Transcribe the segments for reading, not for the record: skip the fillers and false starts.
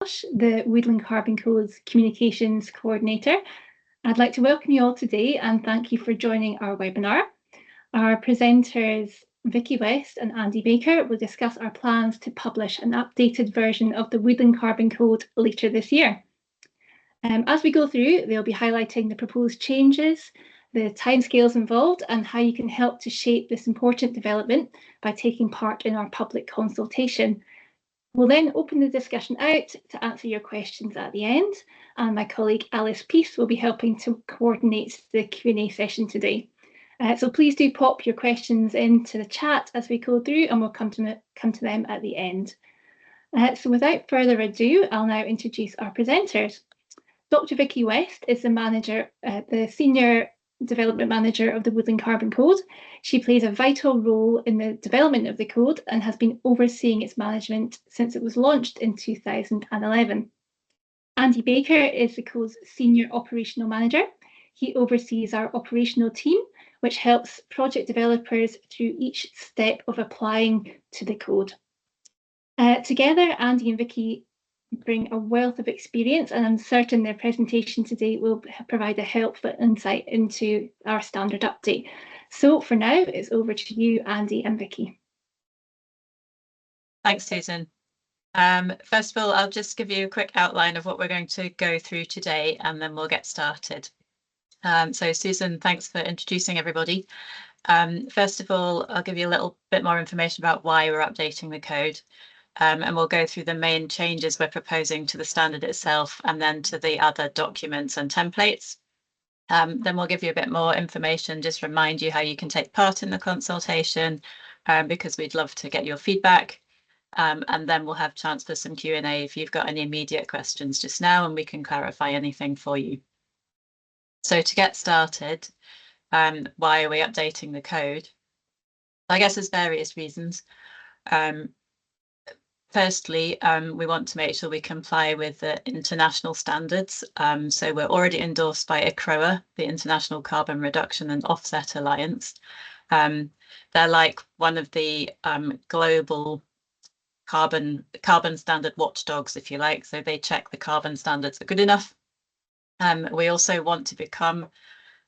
the Woodland Carbon Code's Communications Coordinator. I'd like to welcome you all today and thank you for joining our webinar. Our presenters, Vicky West and Andy Baker, will discuss our plans to publish an updated version of the Woodland Carbon Code later this year. As we go through, they'll be highlighting the proposed changes, the timescales involved, and how you can help to shape this important development by taking part in our public consultation. We'll then open the discussion out to answer your questions at the end, and my colleague Alice Peace will be helping to coordinate the Q&A session today. So please do pop your questions into the chat as we go through, and we'll come to them at the end. So without further ado, I'll now introduce our presenters. Dr. Vicky West is the Senior Development Manager of the Woodland Carbon Code. She plays a vital role in the development of the code and has been overseeing its management since it was launched in 2011. Andy Baker is the code's Senior Operational Manager. He oversees our operational team, which helps project developers through each step of applying to the code. Together, Andy and Vicky bring a wealth of experience, and I'm certain their presentation today will provide a helpful insight into our standard update. So for now, it's over to you, Andy and Vicky. Thanks, Susan. First of all, I'll just give you a quick outline of what we're going to go through today, and then we'll get started. So Susan, thanks for introducing everybody. First of all, I'll give you a little bit more information about why we're updating the code. And we'll go through the main changes we're proposing to the standard itself and then to the other documents and templates. Then we'll give you a bit more information, just remind you how you can take part in the consultation, because we'd love to get your feedback. And then we'll have a chance for some Q&A if you've got any immediate questions just now, and we can clarify anything for you. So to get started, why are we updating the code? I guess there's various reasons. Firstly, we want to make sure we comply with the international standards. So we're already endorsed by ICROA, the International Carbon Reduction and Offset Alliance. They're like one of the global carbon standard watchdogs, if you like. So they check the carbon standards are good enough. We also want to become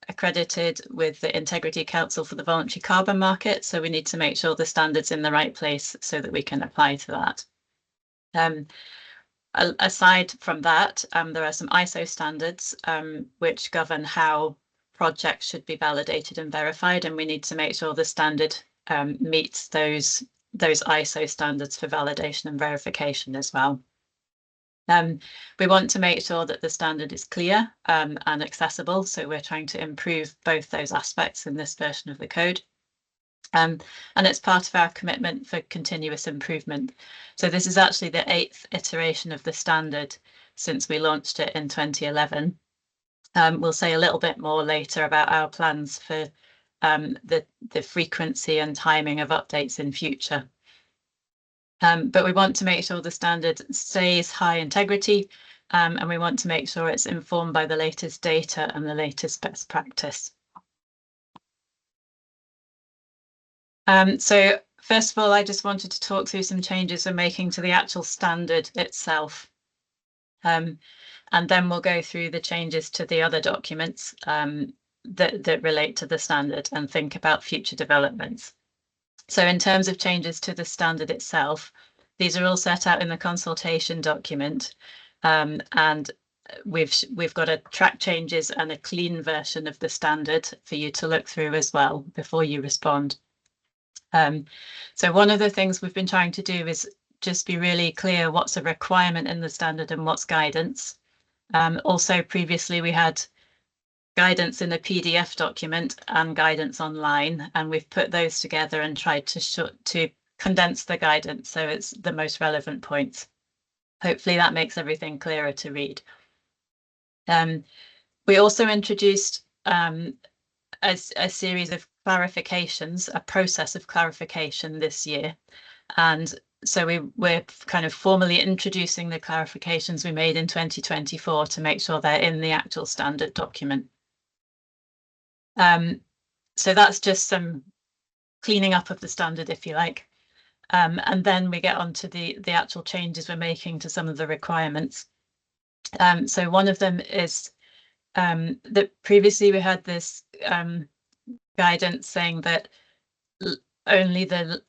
accredited with the Integrity Council for the Voluntary Carbon Market. So we need to make sure the standard's in the right place so that we can apply to that. Aside from that, there are some ISO standards which govern how projects should be validated and verified, and we need to make sure the standard meets those ISO standards for validation and verification as well. We want to make sure that the standard is clear and accessible, so we're trying to improve both those aspects in this version of the code. And it's part of our commitment for continuous improvement. So this is actually the 8th iteration of the standard since we launched it in 2011. We'll say a little bit more later about our plans for the frequency and timing of updates in future. But we want to make sure the standard stays high integrity, and we want to make sure it's informed by the latest data and the latest best practice. So first of all, I just wanted to talk through some changes we're making to the actual standard itself. And then we'll go through the changes to the other documents that relate to the standard and think about future developments. So in terms of changes to the standard itself, these are all set out in the consultation document. And we've got a track changes and a clean version of the standard for you to look through as well before you respond. So one of the things we've been trying to do is just be really clear what's a requirement in the standard and what's guidance. Also previously we had guidance in a PDF document and guidance online, and we've put those together and tried to condense the guidance so it's the most relevant points. Hopefully that makes everything clearer to read. We also introduced a series of clarifications, a process of clarification this year. And so we're kind of formally introducing the clarifications we made in 2024 to make sure they're in the actual standard document. So that's just some cleaning up of the standard, if you like. And then we get on to the actual changes we're making to some of the requirements. So one of them is that previously we had this guidance saying that only the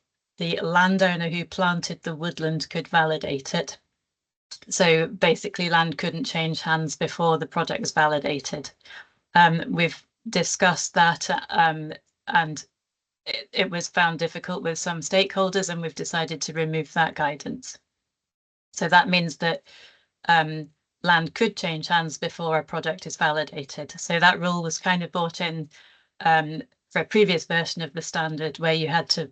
landowner who planted the woodland could validate it. So basically land couldn't change hands before the project was validated. We've discussed that and it was found difficult with some stakeholders, and we've decided to remove that guidance. So that means that land could change hands before a project is validated. So that rule was kind of brought in for a previous version of the standard where you had to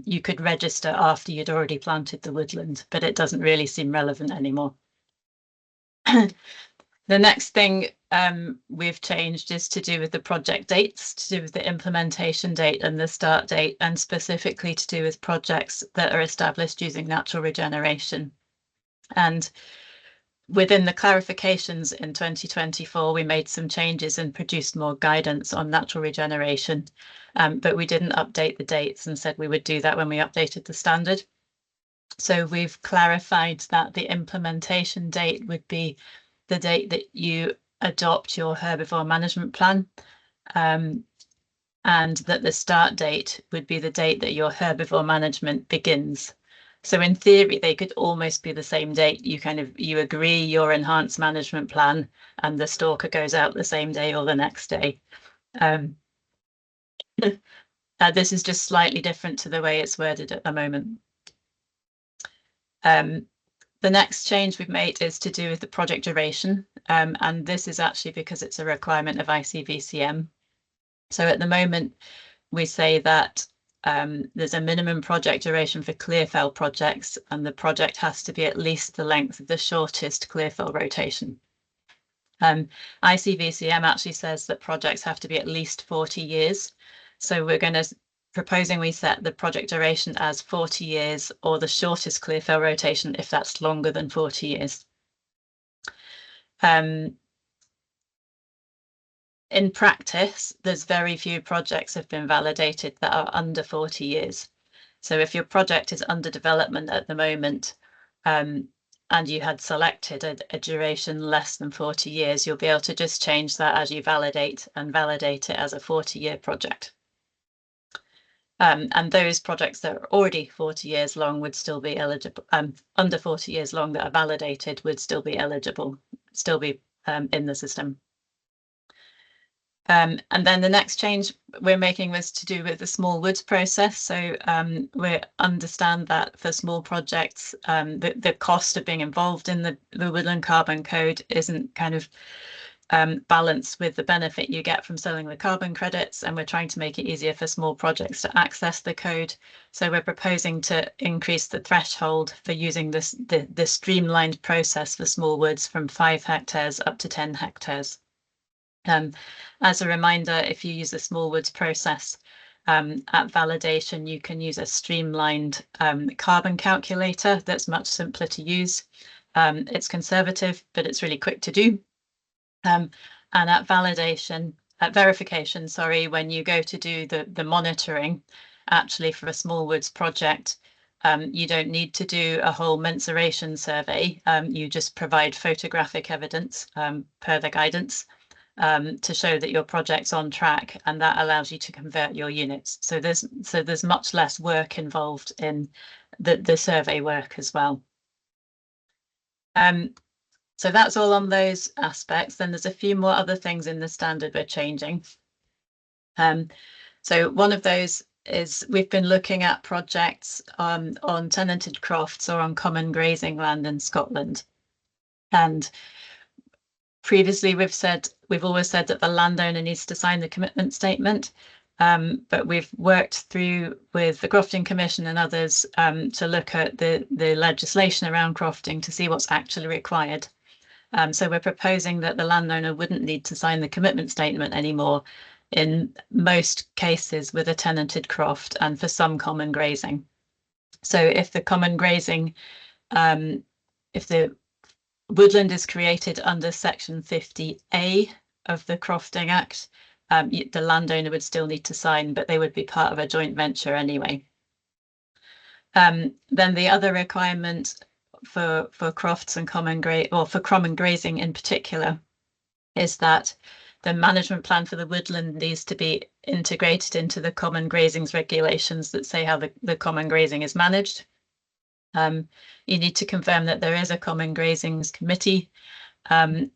you could register after you'd already planted the woodland, but it doesn't really seem relevant anymore. The next thing we've changed is to do with the project dates, to do with the implementation date and the start date, and specifically to do with projects that are established using natural regeneration. And within the clarifications in 2024, we made some changes and produced more guidance on natural regeneration, but we didn't update the dates and said we would do that when we updated the standard. So we've clarified that the implementation date would be the date that you adopt your herbivore management plan, and that the start date would be the date that your herbivore management begins. So in theory, they could almost be the same date. You agree your enhanced management plan and the stalker goes out the same day or the next day. This is just slightly different to the way it's worded at the moment. The next change we've made is to do with the project duration, and this is actually because it's a requirement of ICVCM. So at the moment, we say that there's a minimum project duration for clearfell projects, and the project has to be at least the length of the shortest clearfell rotation. ICVCM actually says that projects have to be at least 40 years. So we're going to proposing we set the project duration as 40 years or the shortest clearfell rotation if that's longer than 40 years. In practice, there's very few projects have been validated that are under 40 years. So if your project is under development at the moment and you had selected a duration less than 40 years, you'll be able to just change that as you validate it as a 40-year project. And those projects that are already 40 years long would still be eligible, under 40 years long that are validated would still be eligible, still be in the system. And then the next change we're making was to do with the small woods process. So we understand that for small projects, the cost of being involved in the Woodland Carbon Code isn't kind of balanced with the benefit you get from selling the carbon credits, and we're trying to make it easier for small projects to access the code. So we're proposing to increase the threshold for using the streamlined process for small woods from 5 hectares up to 10 hectares. As a reminder, if you use the small woods process at validation, you can use a streamlined carbon calculator that's much simpler to use. It's conservative, but it's really quick to do. And at verification, sorry, when you go to do the monitoring, actually for a small woods project, you don't need to do a whole mensuration survey. You just provide photographic evidence per the guidance to show that your project's on track, and that allows you to convert your units. So there's much less work involved in the survey work as well. So that's all on those aspects. Then there's a few more other things in the standard we're changing. So one of those is we've been looking at projects on tenanted crofts or on common grazing land in Scotland. And previously we've always said that the landowner needs to sign the commitment statement. But we've worked through with the Crofting Commission and others to look at the legislation around crofting to see what's actually required. So we're proposing that the landowner wouldn't need to sign the commitment statement anymore in most cases with a tenanted croft and for some common grazing. So if the common grazing, if the woodland is created under Section 50A of the Crofting Act, the landowner would still need to sign, but they would be part of a joint venture anyway. Then the other requirement for crofts and common grazing in particular is that the management plan for the woodland needs to be integrated into the common grazings regulations that say how the common grazing is managed. You need to confirm that there is a common grazings committee, and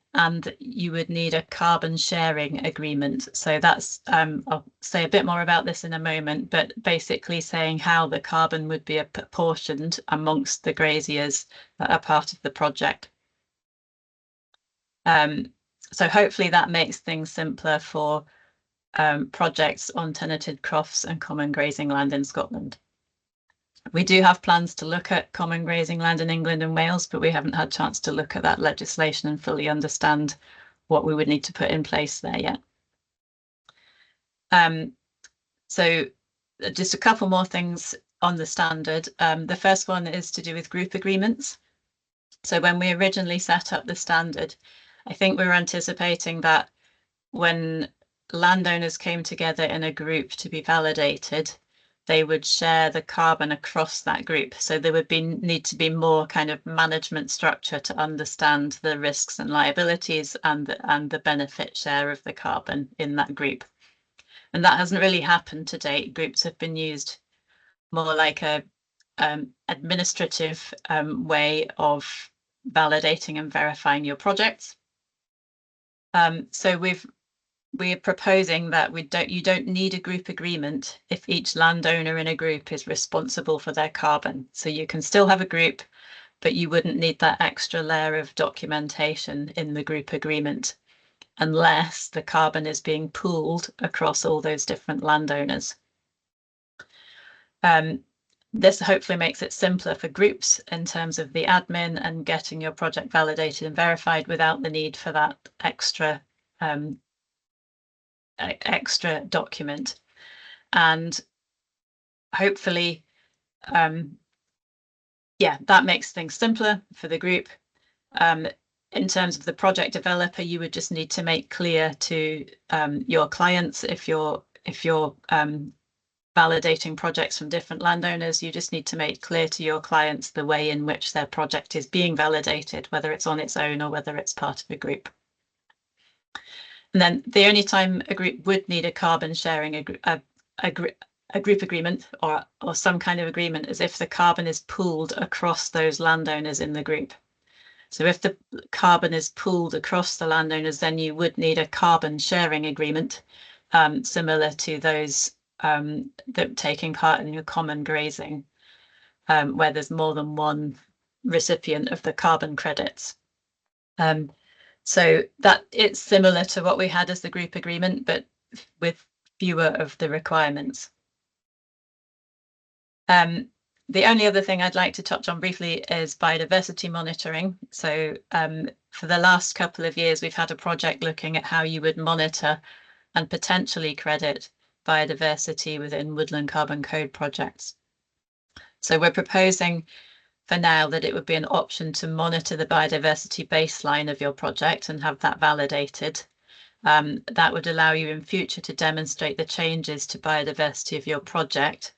you would need a carbon sharing agreement. So that's, I'll say a bit more about this in a moment, but basically saying how the carbon would be apportioned amongst the graziers that are part of the project. So hopefully that makes things simpler for projects on tenanted crofts and common grazing land in Scotland. We do have plans to look at common grazing land in England and Wales, but we haven't had a chance to look at that legislation and fully understand what we would need to put in place there yet. So just a couple more things on the standard. The first one is to do with group agreements. So when we originally set up the standard, I think we were anticipating that when landowners came together in a group to be validated, they would share the carbon across that group. So there would need to be more kind of management structure to understand the risks and liabilities and the benefit share of the carbon in that group. And that hasn't really happened to date. Groups have been used more like a administrative way of validating and verifying your projects. So we're proposing that you don't need a group agreement if each landowner in a group is responsible for their carbon. So you can still have a group, but you wouldn't need that extra layer of documentation in the group agreement unless the carbon is being pooled across all those different landowners. This hopefully makes it simpler for groups in terms of the admin and getting your project validated and verified without the need for that extra document. And hopefully, yeah, that makes things simpler for the group. In terms of the project developer, you would just need to make clear to your clients, if you're validating projects from different landowners, you just need to make clear to your clients the way in which their project is being validated, whether it's on its own or whether it's part of a group. And then the only time a group would need a carbon sharing a group agreement or some kind of agreement is if the carbon is pooled across those landowners in the group. So if the carbon is pooled across the landowners, then you would need a carbon sharing agreement, similar to those that taking part in your common grazing, where there's more than one recipient of the carbon credits. So that it's similar to what we had as the group agreement, but with fewer of the requirements. The only other thing I'd like to touch on briefly is biodiversity monitoring. So for the last couple of years, we've had a project looking at how you would monitor and potentially credit biodiversity within Woodland Carbon Code projects. So we're proposing for now that it would be an option to monitor the biodiversity baseline of your project and have that validated. That would allow you in future to demonstrate the changes to biodiversity of your project,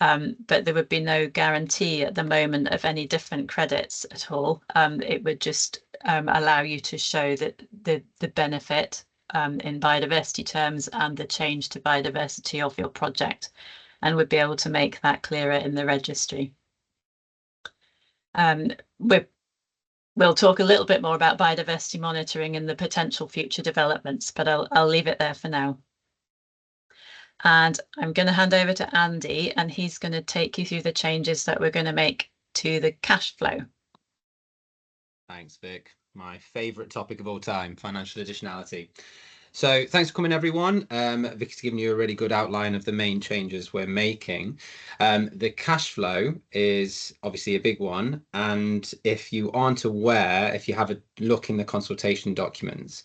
but there would be no guarantee at the moment of any different credits at all. It would just allow you to show that the benefit in biodiversity terms and the change to biodiversity of your project, and would be able to make that clearer in the registry. We'll talk a little bit more about biodiversity monitoring and the potential future developments, but I'll leave it there for now. And I'm going to hand over to Andy, and he's going to take you through the changes that we're going to make to the cash flow. Thanks, Vic. My favourite topic of all time, financial additionality. So thanks for coming, everyone. Vic's given you a really good outline of the main changes we're making. The cash flow is obviously a big one. And if you aren't aware, if you have a look in the consultation documents,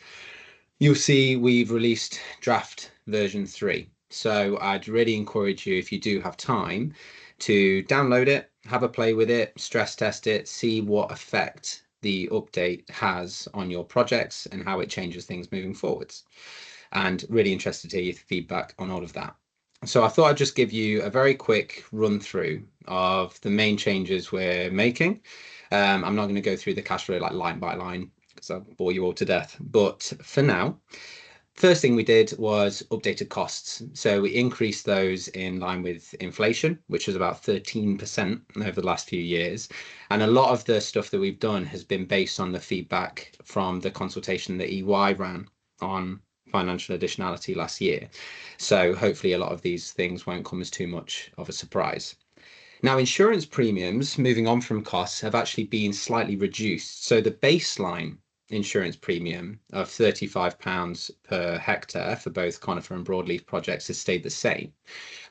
you'll see we've released draft version 3. So I'd really encourage you, if you do have time, to download it, have a play with it, stress test it, see what effect the update has on your projects and how it changes things moving forwards. And really interested to hear your feedback on all of that. So I thought I'd just give you a very quick run through of the main changes we're making. I'm not going to go through the cash flow like line by line because I'll bore you all to death. But for now, first thing we did was updated costs. So we increased those in line with inflation, which was about 13% over the last few years. And a lot of the stuff that we've done has been based on the feedback from the consultation that EY ran on financial additionality last year. So hopefully a lot of these things won't come as too much of a surprise. Now, insurance premiums, moving on from costs, have actually been slightly reduced. So the baseline insurance premium of £35 per hectare for both conifer and broadleaf projects has stayed the same.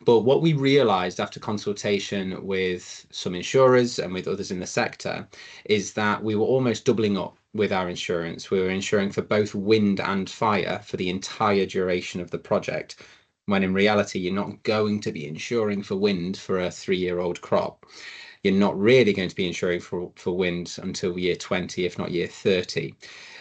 But what we realised after consultation with some insurers and with others in the sector is that we were almost doubling up with our insurance. We were insuring for both wind and fire for the entire duration of the project, when in reality, you're not going to be insuring for wind for a 3-year-old crop. You're not really going to be insuring for wind until year 20, if not year 30.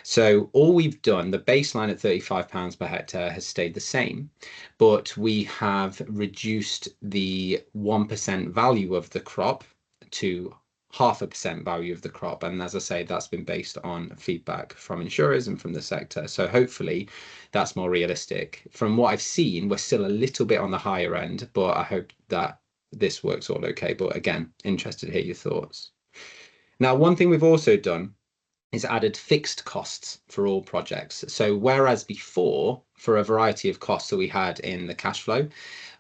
So all we've done, the baseline at £35 per hectare has stayed the same, but we have reduced the 1% value of the crop to 0.5% value of the crop. And as I say, that's been based on feedback from insurers and from the sector. So hopefully that's more realistic. From what I've seen, we're still a little bit on the higher end, but I hope that this works all okay. But again, interested to hear your thoughts. Now, one thing we've also done is added fixed costs for all projects. So whereas before, for a variety of costs that we had in the cash flow,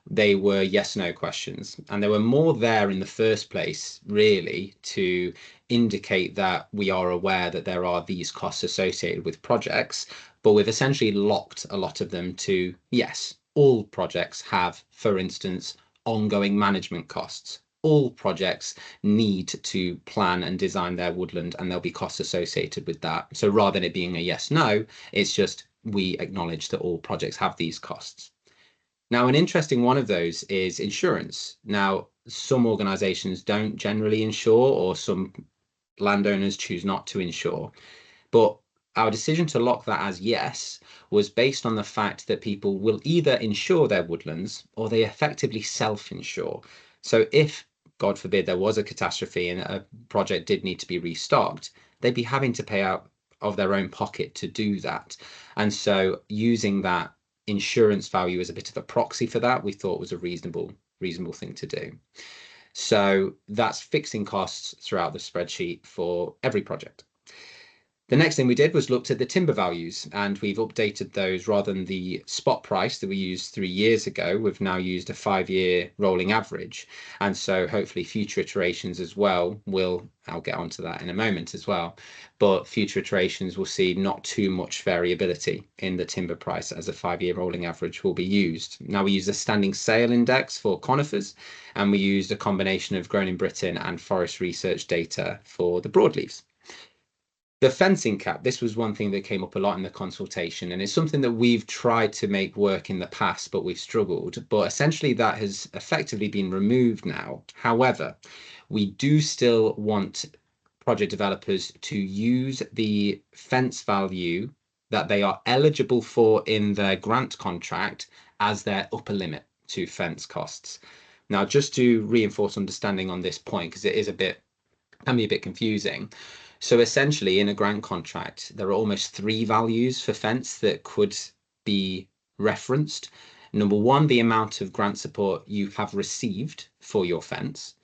they were yes/no questions, and they were more there in the first place really to indicate that we are aware that there are these costs associated with projects, but we've essentially locked a lot of them to yes, all projects have, for instance, ongoing management costs. All projects need to plan and design their woodland, and there'll be costs associated with that. So rather than it being a yes/no, it's just we acknowledge that all projects have these costs. Now, an interesting one of those is insurance. Now, some organizations don't generally insure, or some landowners choose not to insure. But our decision to lock that as yes was based on the fact that people will either insure their woodlands or they effectively self-insure. So if, God forbid, there was a catastrophe and a project did need to be restocked, they'd be having to pay out of their own pocket to do that. And so using that insurance value as a bit of a proxy for that, we thought was a reasonable thing to do. So that's fixing costs throughout the spreadsheet for every project. The next thing we did was looked at the timber values, and we've updated those. Rather than the spot price that we used 3 years ago, we've now used a 5-year rolling average. And so hopefully future iterations as well will, I'll get onto that in a moment as well, but future iterations will see not too much variability in the timber price as a 5-year rolling average will be used. Now we use a standing sale index for conifers, and we used a combination of Grown in Britain and Forest Research data for the broadleaves. The fencing cap, this was one thing that came up a lot in the consultation, and it's something that we've tried to make work in the past, but we've struggled. But essentially that has effectively been removed now. However, we do still want project developers to use the fence value that they are eligible for in their grant contract as their upper limit to fence costs. Now, just to reinforce understanding on this point, because it is can be a bit confusing. So essentially in a grant contract, there are almost 3 values for fence that could be referenced. Number 1, the amount of grant support you have received for your fence.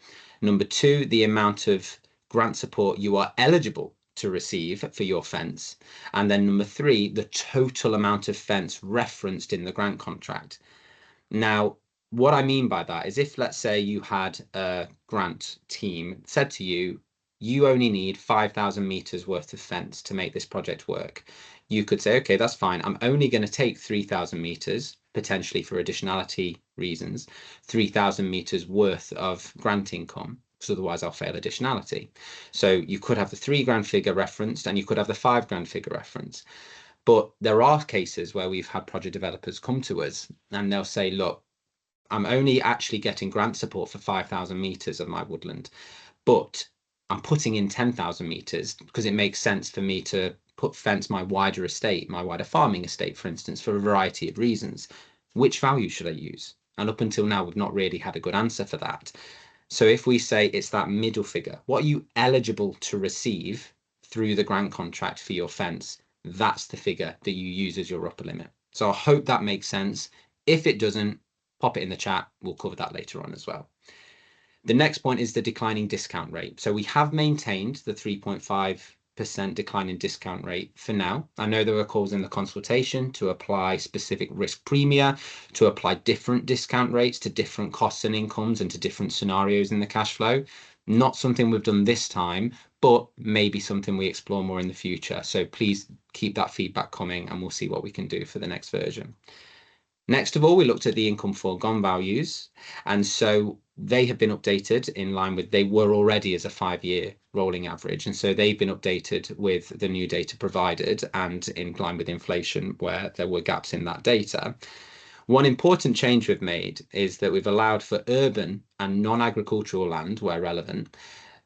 Number 2, the amount of grant support you are eligible to receive for your fence. And then number 3, the total amount of fence referenced in the grant contract. Now, what I mean by that is if, let's say, you had a grant team said to you, you only need 5,000 meters worth of fence to make this project work. You could say, okay, that's fine. I'm only going to take 3,000 meters, potentially for additionality reasons, 3,000 meters worth of grant income, because otherwise I'll fail additionality. So you could have the £3,000 figure referenced and you could have the £5,000 figure referenced. But there are cases where we've had project developers come to us and they'll say, look, I'm only actually getting grant support for 5,000 meters of my woodland, but I'm putting in 10,000 meters because it makes sense for me to fence my wider estate, my wider farming estate, for instance, for a variety of reasons. Which value should I use? And up until now, we've not really had a good answer for that. So if we say it's that middle figure, what are you eligible to receive through the grant contract for your fence? That's the figure that you use as your upper limit. So I hope that makes sense. If it doesn't, pop it in the chat. We'll cover that later on as well. The next point is the declining discount rate. So we have maintained the 3.5% decline in discount rate for now. I know there were calls in the consultation to apply specific risk premia, to apply different discount rates to different costs and incomes and to different scenarios in the cash flow. Not something we've done this time, but maybe something we explore more in the future. So please keep that feedback coming and we'll see what we can do for the next version. Next of all, we looked at the income foregone values. And so they have been updated in line with, they were already as a 5-year rolling average. And so they've been updated with the new data provided and in line with inflation where there were gaps in that data. One important change we've made is that we've allowed for urban and non-agricultural land, where relevant,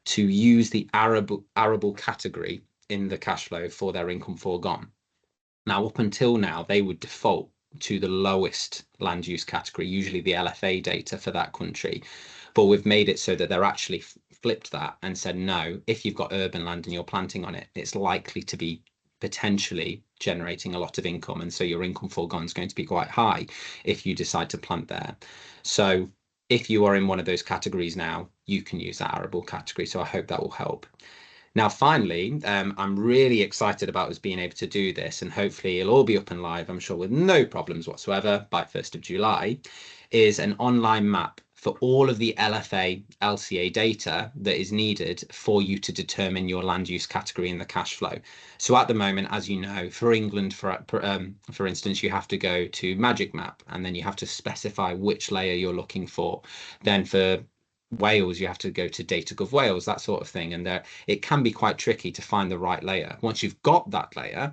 to use the arable category in the cash flow for their income foregone. Now, up until now, they would default to the lowest land use category, usually the LFA data for that country. But we've made it so that they're actually flipped that and said, no, if you've got urban land and you're planting on it, it's likely to be potentially generating a lot of income. And so your income foregone is going to be quite high if you decide to plant there. So if you are in one of those categories now, you can use that arable category. So I hope that will help. Now, finally, I'm really excited about us being able to do this, and hopefully it'll all be up and live, I'm sure, with no problems whatsoever by 1st of July, is an online map for all of the LFA, LCA data that is needed for you to determine your land use category in the cash flow. So at the moment, as you know, for England, for instance, you have to go to Magic Map, and then you have to specify which layer you're looking for. Then for Wales, you have to go to Data.gov Wales, that sort of thing. And it can be quite tricky to find the right layer. Once you've got that layer,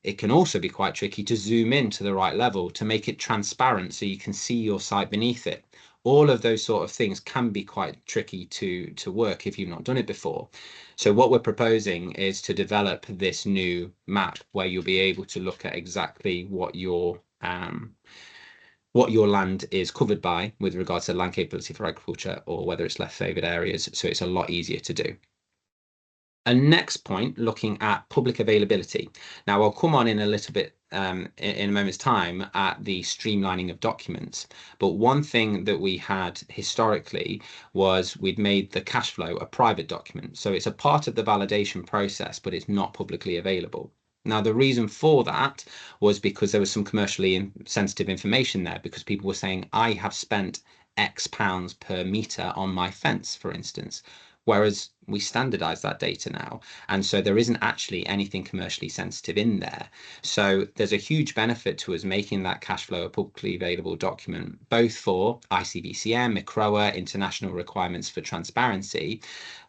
it can also be quite tricky to zoom in to the right level to make it transparent so you can see your site beneath it. All of those sort of things can be quite tricky to work if you've not done it before. So what we're proposing is to develop this new map where you'll be able to look at exactly what your land is covered by with regards to land capability for agriculture or whether it's less favoured areas. So it's a lot easier to do. And next point, looking at public availability. Now, I'll come on in a little bit in a moment's time at the streamlining of documents. But one thing that we had historically was we'd made the cash flow a private document. So it's a part of the validation process, but it's not publicly available. Now, the reason for that was because there was some commercially sensitive information there, because people were saying, I have spent X pounds per metre on my fence, for instance, whereas we standardize that data now. And so there isn't actually anything commercially sensitive in there. So there's a huge benefit to us making that cash flow a publicly available document, both for ICVCM, ICROA, international requirements for transparency.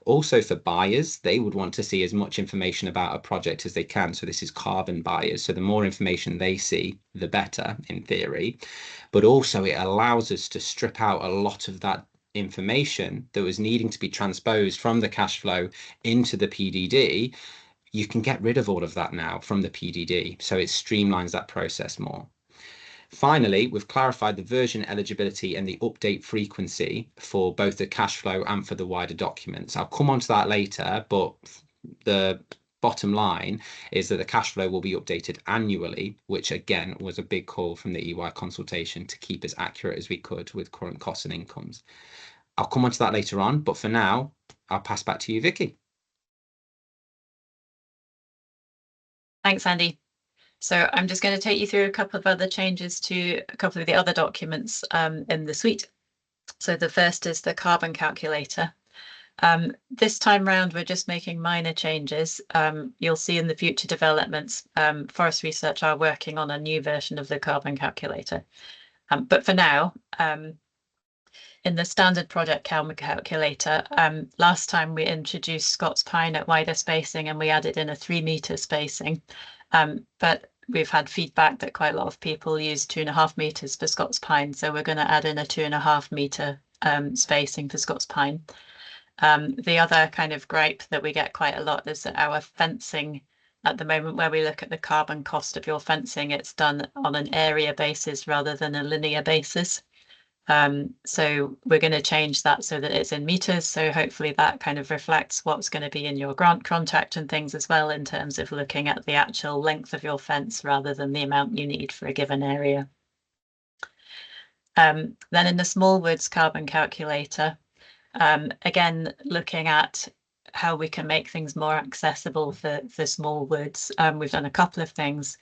Also for buyers, they would want to see as much information about a project as they can. So this is carbon buyers. So the more information they see, the better in theory. But also it allows us to strip out a lot of that information that was needing to be transposed from the cash flow into the PDD. You can get rid of all of that now from the PDD. So it streamlines that process more. Finally, we've clarified the version eligibility and the update frequency for both the cash flow and for the wider documents. I'll come on to that later, but the bottom line is that the cash flow will be updated annually, which again was a big call from the EY consultation to keep as accurate as we could with current costs and incomes. I'll come on to that later on, but for now, I'll pass back to you, Vicky. Thanks, Andy. So I'm just going to take you through a couple of other changes to a couple of the other documents in the suite. So the first is the carbon calculator. This time round, we're just making minor changes. You'll see in the future developments, Forest Research are working on a new version of the carbon calculator. But for now, in the standard project carbon calculator, last time we introduced Scots pine at wider spacing and we added in a 3-metre spacing. But we've had feedback that quite a lot of people use 2.5 metres for Scots pine. So we're going to add in a 2.5 metre spacing for Scots pine. The other kind of gripe that we get quite a lot is that our fencing at the moment, where we look at the carbon cost of your fencing, it's done on an area basis rather than a linear basis. So we're going to change that so that it's in meters. So hopefully that kind of reflects what's going to be in your grant contract and things as well, in terms of looking at the actual length of your fence rather than the amount you need for a given area. Then in the Smallwoods carbon calculator, again, looking at how we can make things more accessible for Smallwoods. We've done a couple of things.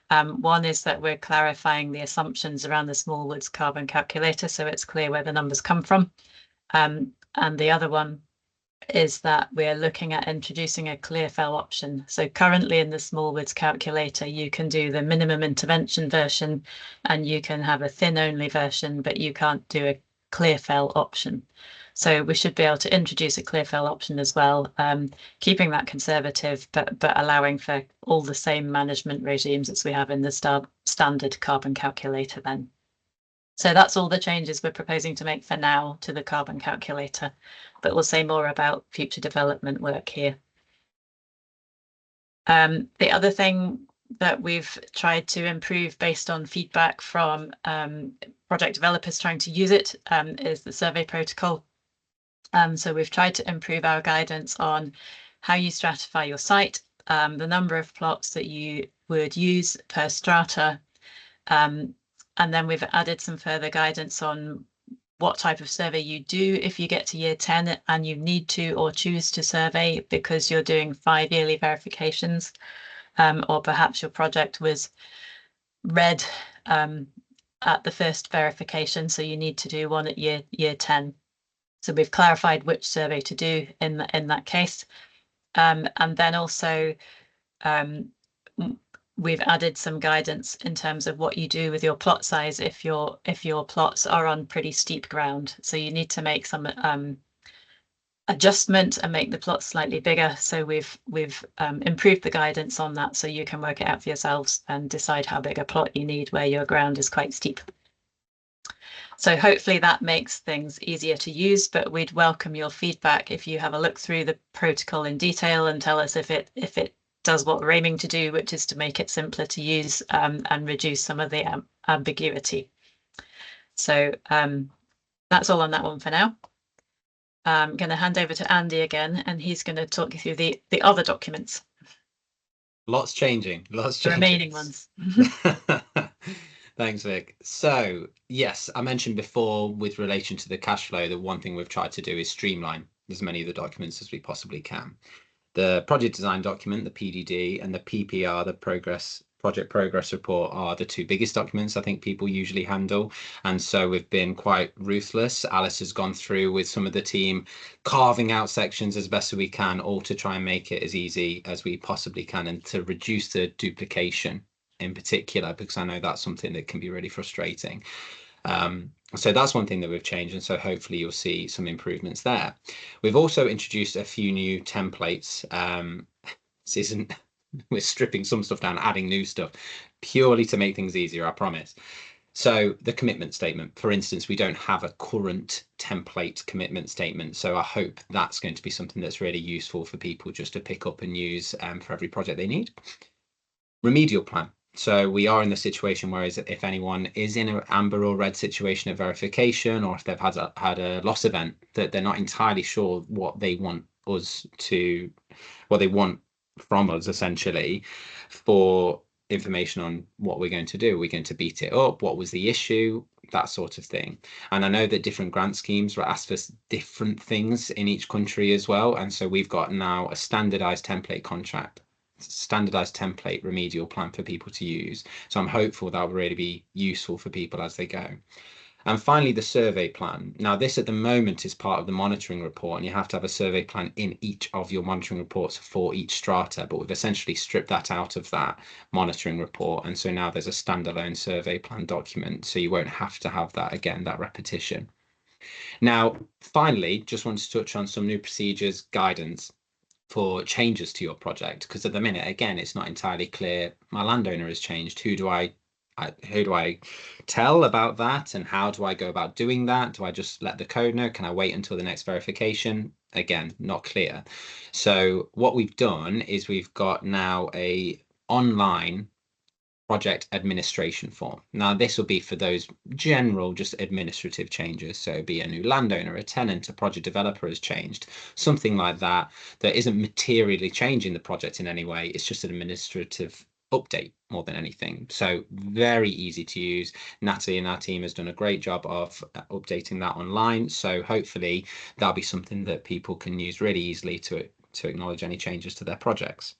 One is that we're clarifying the assumptions around the Smallwoods carbon calculator, so it's clear where the numbers come from. And the other one is that we're looking at introducing a Clearfell option. So currently in the Smallwoods calculator, you can do the minimum intervention version and you can have a thin only version, but you can't do a Clearfell option. So we should be able to introduce a Clearfell option as well, keeping that conservative, but allowing for all the same management regimes as we have in the standard carbon calculator then. So that's all the changes we're proposing to make for now to the carbon calculator, but we'll say more about future development work here. The other thing that we've tried to improve based on feedback from project developers trying to use it is the survey protocol. So we've tried to improve our guidance on how you stratify your site, the number of plots that you would use per strata, and then we've added some further guidance on what type of survey you do if you get to year 10 and you need to or choose to survey because you're doing 5 yearly verifications, or perhaps your project was red at the first verification, so you need to do one at year 10. So we've clarified which survey to do in that case, and then also we've added some guidance in terms of what you do with your plot size if your plots are on pretty steep ground. So you need to make some adjustment and make the plots slightly bigger. So we've improved the guidance on that, so you can work it out for yourselves and decide how big a plot you need where your ground is quite steep. So hopefully that makes things easier to use, but we'd welcome your feedback if you have a look through the protocol in detail and tell us if it does what we're aiming to do, which is to make it simpler to use and reduce some of the ambiguity. So that's all on that one for now. I'm going to hand over to Andy again, and he's going to talk you through the other documents. Lots changing. The remaining ones. Thanks, Vic. So yes, I mentioned before with relation to the cash flow, that one thing we've tried to do is streamline as many of the documents as we possibly can. The project design document, the PDD, and the PPR, the project progress report, are the two biggest documents I think people usually handle. And so we've been quite ruthless. Alice has gone through with some of the team, carving out sections as best as we can, all to try and make it as easy as we possibly can and to reduce the duplication in particular, because I know that's something that can be really frustrating. So that's one thing that we've changed, and so hopefully you'll see some improvements there. We've also introduced a few new templates. This isn't, we're stripping some stuff down, adding new stuff, purely to make things easier, I promise. So the commitment statement, for instance, we don't have a current template commitment statement. So I hope that's going to be something that's really useful for people just to pick up and use for every project they need. Remedial plan. So we are in the situation where if anyone is in an amber or red situation of verification, or if they've had a loss event, that they're not entirely sure what they want from us essentially for information on what we're going to do. We're going to beat it up. What was the issue? That sort of thing. And I know that different grant schemes were asked for different things in each country as well. And so we've got now a standardized template remedial plan for people to use. So I'm hopeful that will really be useful for people as they go. And finally, the survey plan. Now, this at the moment is part of the monitoring report, and you have to have a survey plan in each of your monitoring reports for each strata, but we've essentially stripped that out of that monitoring report. And so now there's a standalone survey plan document, so you won't have to have that again, that repetition. Now, finally, just wanted to touch on some new procedures, guidance for changes to your project, because at the minute, again, it's not entirely clear. My landowner has changed. Who do I tell about that, and how do I go about doing that? Do I just let the code know? Can I wait until the next verification? Again, not clear. So what we've done is we've got now a online project administration form. Now, this will be for those general, just administrative changes. So it'd be a new landowner, a tenant, a project developer has changed, something like that, that isn't materially changing the project in any way. It's just an administrative update more than anything. So very easy to use. Natalie and our team has done a great job of updating that online. So hopefully that'll be something that people can use really easily to acknowledge any changes to their projects.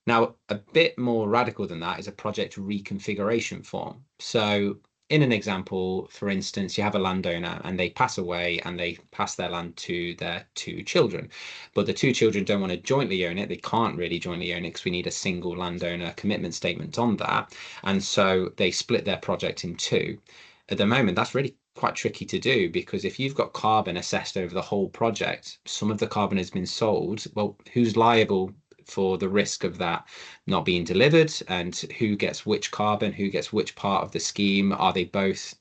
Now, a bit more radical than that is a project reconfiguration form. So in an example, for instance, you have a landowner and they pass away and they pass their land to their 2 children, but the 2 children don't want to jointly own it. They can't really jointly own it because we need a single landowner commitment statement on that. And so they split their project in 2. At the moment, that's really quite tricky to do, because if you've got carbon assessed over the whole project, some of the carbon has been sold. Well, who's liable for the risk of that not being delivered, and who gets which carbon, who gets which part of the scheme? Are they both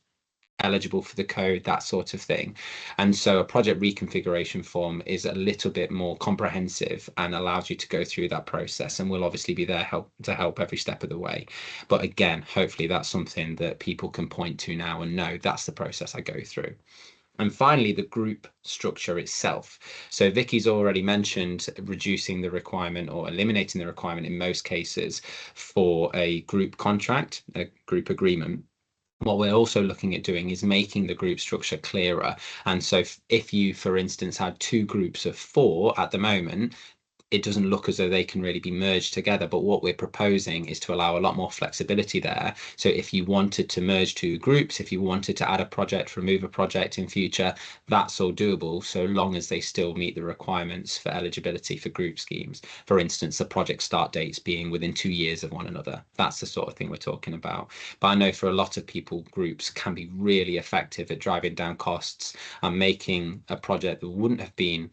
eligible for the code, that sort of thing? And so a project reconfiguration form is a little bit more comprehensive and allows you to go through that process, and will obviously be there to help every step of the way. But again, hopefully that's something that people can point to now and know that's the process I go through. And finally, the group structure itself. So Vicky's already mentioned reducing the requirement or eliminating the requirement in most cases for a group contract, a group agreement. What we're also looking at doing is making the group structure clearer. And so if you, for instance, had 2 groups of 4 at the moment, it doesn't look as though they can really be merged together. But what we're proposing is to allow a lot more flexibility there. So if you wanted to merge 2 groups, if you wanted to add a project, remove a project in future, that's all doable, so long as they still meet the requirements for eligibility for group schemes. For instance, the project start dates being within 2 years of one another. That's the sort of thing we're talking about. But I know for a lot of people, groups can be really effective at driving down costs and making a project that wouldn't have been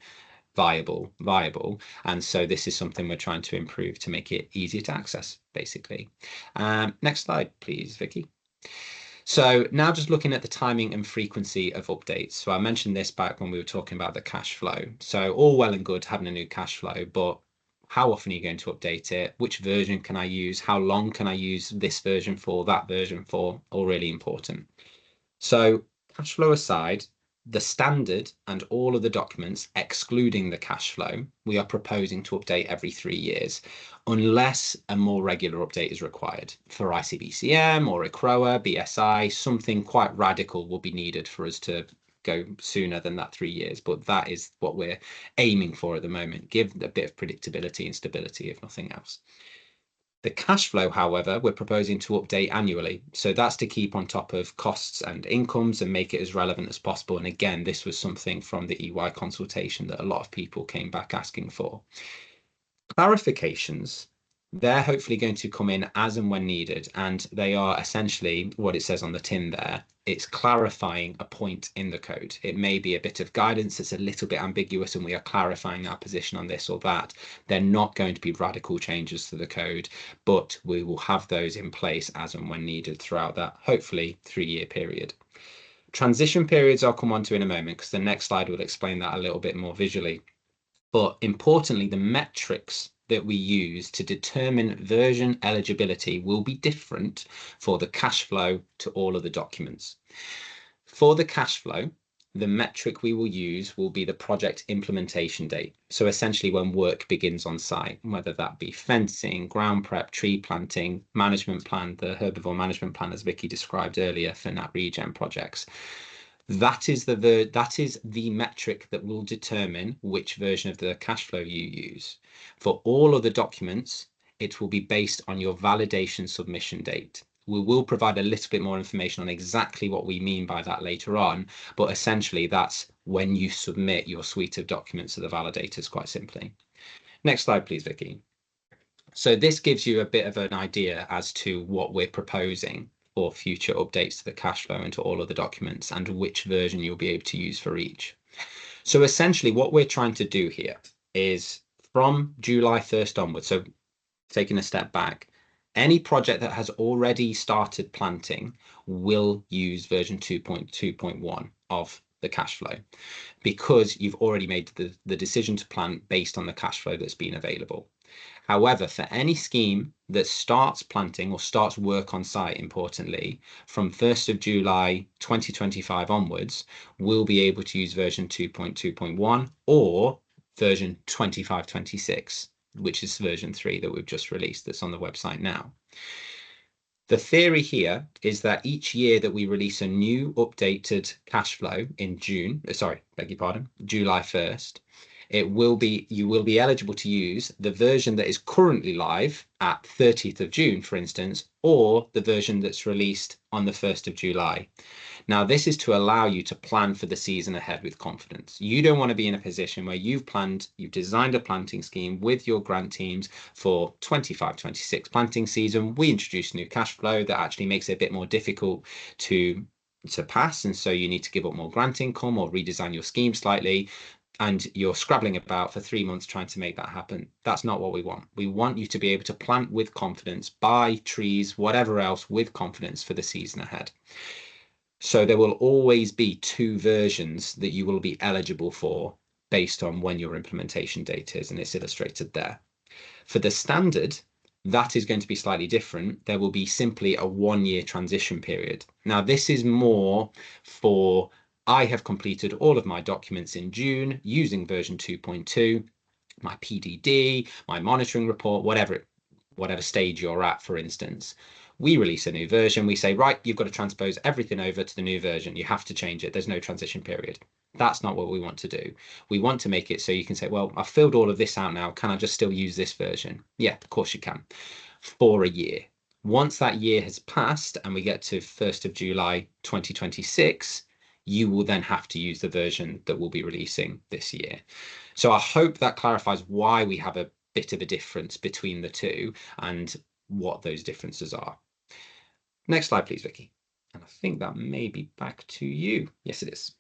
viable. And so this is something we're trying to improve to make it easier to access, basically. Next slide, please, Vicky. So now just looking at the timing and frequency of updates. So I mentioned this back when we were talking about the cash flow. So all well and good having a new cash flow, but how often are you going to update it? Which version can I use? How long can I use this version for, that version for? All really important. So cash flow aside, the standard and all of the documents, excluding the cash flow, we are proposing to update every 3 years, unless a more regular update is required. For ICBCM or ICROA, BSI, something quite radical will be needed for us to go sooner than that 3 years. But that is what we're aiming for at the moment, give a bit of predictability and stability, if nothing else. The cash flow, however, we're proposing to update annually. So that's to keep on top of costs and incomes and make it as relevant as possible. And again, this was something from the EY consultation that a lot of people came back asking for. Clarifications, they're hopefully going to come in as and when needed. And they are essentially what it says on the tin there. It's clarifying a point in the code. It may be a bit of guidance that's a little bit ambiguous and we are clarifying our position on this or that. They're not going to be radical changes to the code, but we will have those in place as and when needed throughout that, hopefully, 3-year period. Transition periods I'll come on to in a moment, because the next slide will explain that a little bit more visually. But importantly, the metrics that we use to determine version eligibility will be different for the cash flow to all of the documents. For the cash flow, the metric we will use will be the project implementation date. So essentially when work begins on site, whether that be fencing, ground prep, tree planting, management plan, the herbivore management plan, as Vicky described earlier for Nat Regen projects. That is the metric that will determine which version of the cash flow you use. For all of the documents, it will be based on your validation submission date. We will provide a little bit more information on exactly what we mean by that later on, but essentially that's when you submit your suite of documents to the validators, quite simply. Next slide, please, Vicky. So this gives you a bit of an idea as to what we're proposing for future updates to the cash flow and to all of the documents, and which version you'll be able to use for each. So essentially what we're trying to do here is from July 1st onwards, so taking a step back, any project that has already started planting will use version 2.2.1 of the cash flow, because you've already made the decision to plant based on the cash flow that's been available. However, for any scheme that starts planting or starts work on site, importantly, from 1st of July 2025 onwards, we'll be able to use version 2.2.1 or version 2526, which is version 3 that we've just released that's on the website now. The theory here is that each year that we release a new updated cash flow in July 1st, you will be eligible to use the version that is currently live at 30th of June, for instance, or the version that's released on the 1st of July. Now, this is to allow you to plan for the season ahead with confidence. You don't want to be in a position where you've designed a planting scheme with your grant teams for 25-26 planting season. We introduce new cash flow that actually makes it a bit more difficult to pass, and so you need to give up more grant income or redesign your scheme slightly, and you're scrabbling about for 3 months trying to make that happen. That's not what we want. We want you to be able to plant with confidence, buy trees, whatever else, with confidence for the season ahead. So there will always be 2 versions that you will be eligible for based on when your implementation date is, and it's illustrated there. For the standard, that is going to be slightly different. There will be simply a 1-year transition period. Now, this is more for, I have completed all of my documents in June using version 2.2, my PDD, my monitoring report, whatever stage you're at, for instance. We release a new version. We say, right, you've got to transpose everything over to the new version. You have to change it. There's no transition period. That's not what we want to do. We want to make it so you can say, well, I've filled all of this out now. Can I just still use this version? Yeah, of course you can, for a year. Once that year has passed and we get to 1st of July 2026, you will then have to use the version that we'll be releasing this year. So I hope that clarifies why we have a bit of a difference between the two and what those differences are. Next slide, please, Vicky. And I think that may be back to you. Yes, it is.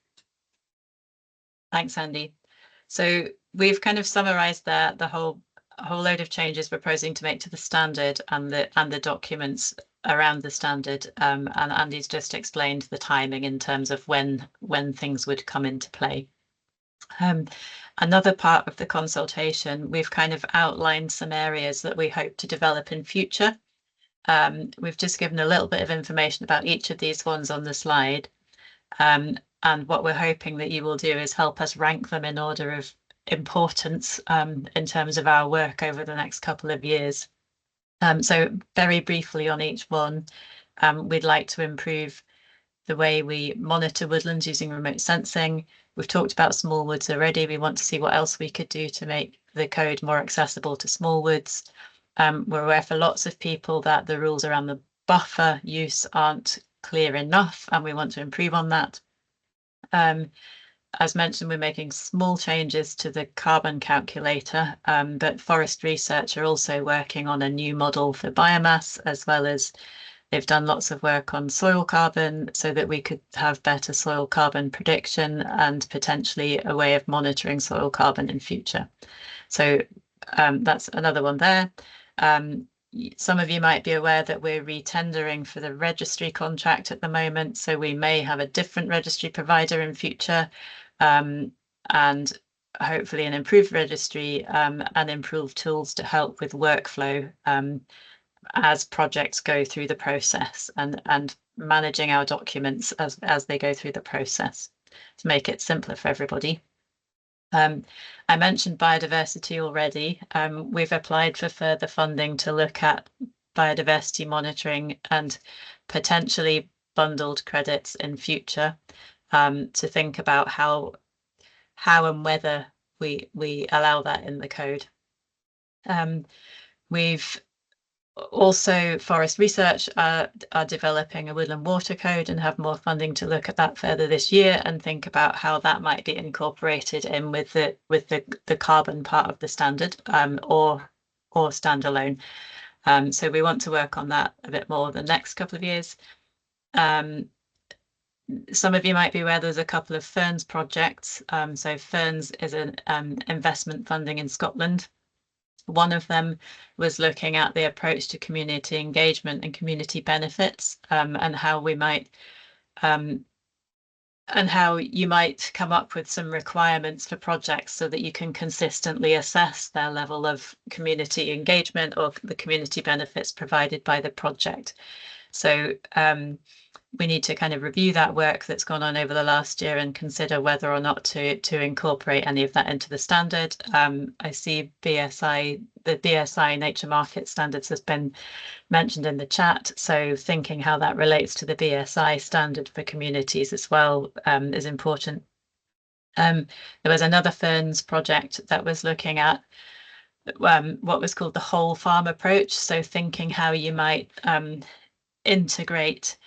Thanks, Andy. So we've kind of summarised there the whole load of changes we're proposing to make to the standard and the documents around the standard. And Andy's just explained the timing in terms of when things would come into play. Another part of the consultation, we've kind of outlined some areas that we hope to develop in future. We've just given a little bit of information about each of these ones on the slide. And what we're hoping that you will do is help us rank them in order of importance in terms of our work over the next couple of years. So very briefly on each one, we'd like to improve the way we monitor woodlands using remote sensing. We've talked about small woods already. We want to see what else we could do to make the code more accessible to small woods. We're aware for lots of people that the rules around the buffer use aren't clear enough, and we want to improve on that. As mentioned, we're making small changes to the carbon calculator, but Forest Research are also working on a new model for biomass, as well as they've done lots of work on soil carbon so that we could have better soil carbon prediction and potentially a way of monitoring soil carbon in future. So that's another one there. Some of you might be aware that we're re-tendering for the registry contract at the moment, so we may have a different registry provider in future, and hopefully an improved registry and improved tools to help with workflow as projects go through the process, and managing our documents as they go through the process to make it simpler for everybody. I mentioned biodiversity already. We've applied for further funding to look at biodiversity monitoring and potentially bundled credits in future, to think about how and whether we allow that in the code. We've also, Forest Research are developing a woodland water code and have more funding to look at that further this year and think about how that might be incorporated in with the carbon part of the standard, or standalone. So we want to work on that a bit more the next couple of years. Some of you might be aware there's a couple of Ferns projects. So Ferns is an investment funding in Scotland. One of them was looking at the approach to community engagement and community benefits, and how we might how you might come up with some requirements for projects so that you can consistently assess their level of community engagement or the community benefits provided by the project. So we need to kind of review that work that's gone on over the last year and consider whether or not to incorporate any of that into the standard. I see the BSI Nature Market Standards has been mentioned in the chat. So thinking how that relates to the BSI standard for communities as well is important. There was another Ferns project that was looking at what was called the whole farm approach. So thinking how you might integrate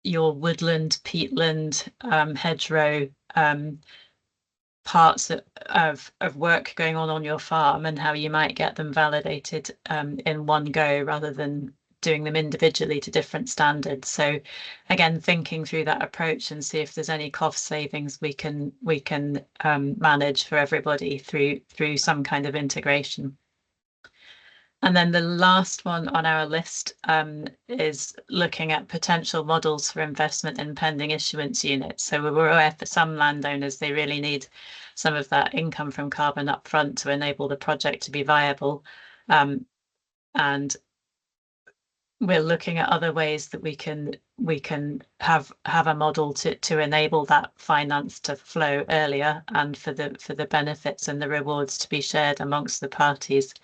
your woodland, peatland, hedgerow parts of work going on your farm, and how you might get them validated in one go rather than doing them individually to different standards. So again, thinking through that approach and see if there's any cost savings we can manage for everybody through some kind of integration. And then the last one on our list is looking at potential models for investment in pending issuance units. So we're aware for some landowners, they really need some of that income from carbon upfront to enable the project to be viable. And we're looking at other ways that we can have a model to enable that finance to flow earlier and for the benefits and the rewards to be shared amongst the parties.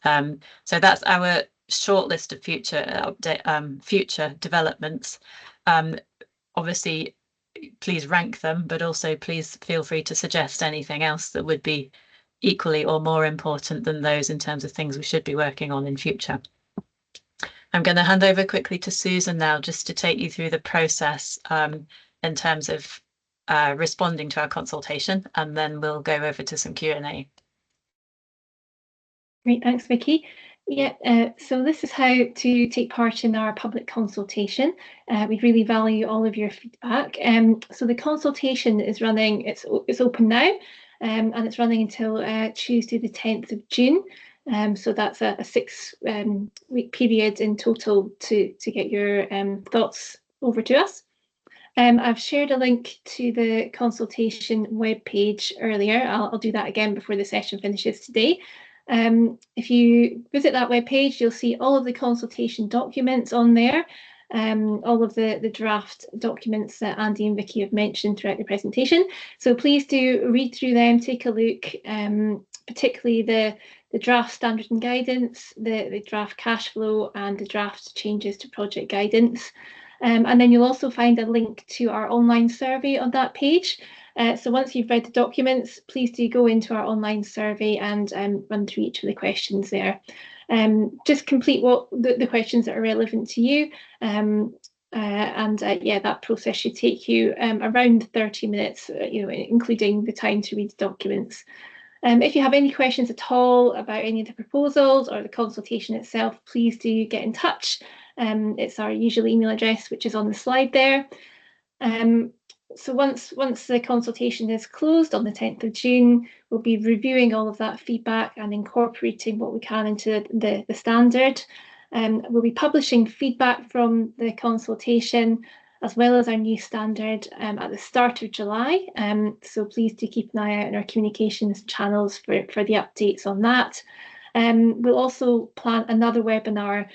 So that's our short list of future developments. Obviously, please rank them, but also please feel free to suggest anything else that would be equally or more important than those in terms of things we should be working on in future. I'm going to hand over quickly to Susan now just to take you through the process in terms of responding to our consultation, and then we'll go over to some Q&A. Great, thanks, Vicky. Yeah, so this is how to take part in our public consultation. We really value all of your feedback. So the consultation is running, it's open now, and it's running until Tuesday the 10th of June. So that's a 6-week period in total to get your thoughts over to us. I've shared a link to the consultation webpage earlier. I'll do that again before the session finishes today. If you visit that webpage, you'll see all of the consultation documents on there, all of the draft documents that Andy and Vicky have mentioned throughout the presentation. So please do read through them, take a look, particularly the draft standard and guidance, the draft cash flow, and the draft changes to project guidance. And then you'll also find a link to our online survey on that page. So once you've read the documents, please do go into our online survey and run through each of the questions there. Just complete what the questions that are relevant to you. Yeah, that process should take you around 30 minutes, including the time to read the documents. If you have any questions at all about any of the proposals or the consultation itself, please do get in touch. It's our usual email address, which is on the slide there. So once the consultation is closed on the 10th of June, we'll be reviewing all of that feedback and incorporating what we can into the standard. We'll be publishing feedback from the consultation as well as our new standard at the start of July. So please do keep an eye out on our communications channels for the updates on that. We'll also plan another webinar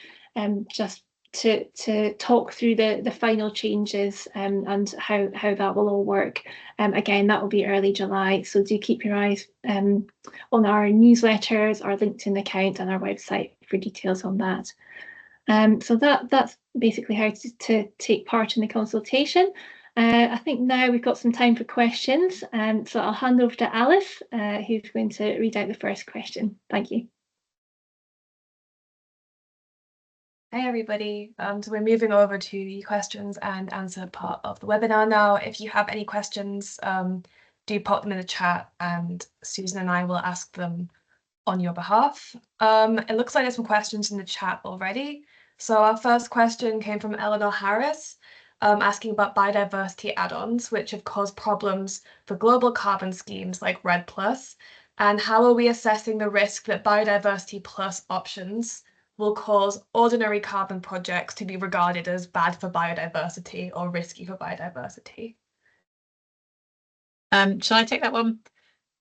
just to talk through the final changes and how that will all work. Again, that will be early July, so do keep your eyes on our newsletters, our LinkedIn account and our website for details on that. So that's basically how to take part in the consultation. I think now we've got some time for questions, so I'll hand over to Alice, who's going to read out the first question. Thank you. Hi everybody, so we're moving over to the questions and answer part of the webinar now. If you have any questions, do pop them in the chat and Susan and I will ask them on your behalf. It looks like there's some questions in the chat already. So our first question came from Eleanor Harris, asking about biodiversity add-ons, which have caused problems for global carbon schemes like REDD+, and how are we assessing the risk that biodiversity plus options will cause ordinary carbon projects to be regarded as bad for biodiversity or risky for biodiversity? Shall I take that one?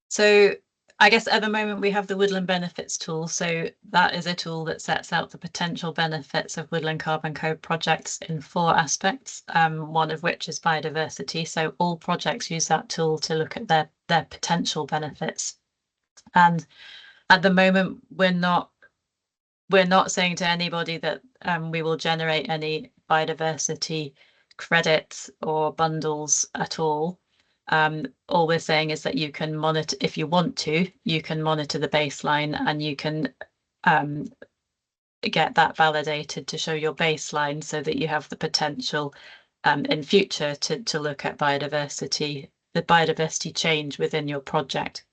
So I guess at the moment we have the woodland benefits tool. So that is a tool that sets out the potential benefits of Woodland Carbon Code projects in 4 aspects, one of which is biodiversity. So all projects use that tool to look at their potential benefits. And at the moment, we're not saying to anybody that we will generate any biodiversity credits or bundles at all. All we're saying is that you can monitor, if you want to, you can monitor the baseline and you can get that validated to show your baseline so that you have the potential in future to look at biodiversity, the biodiversity change within your project.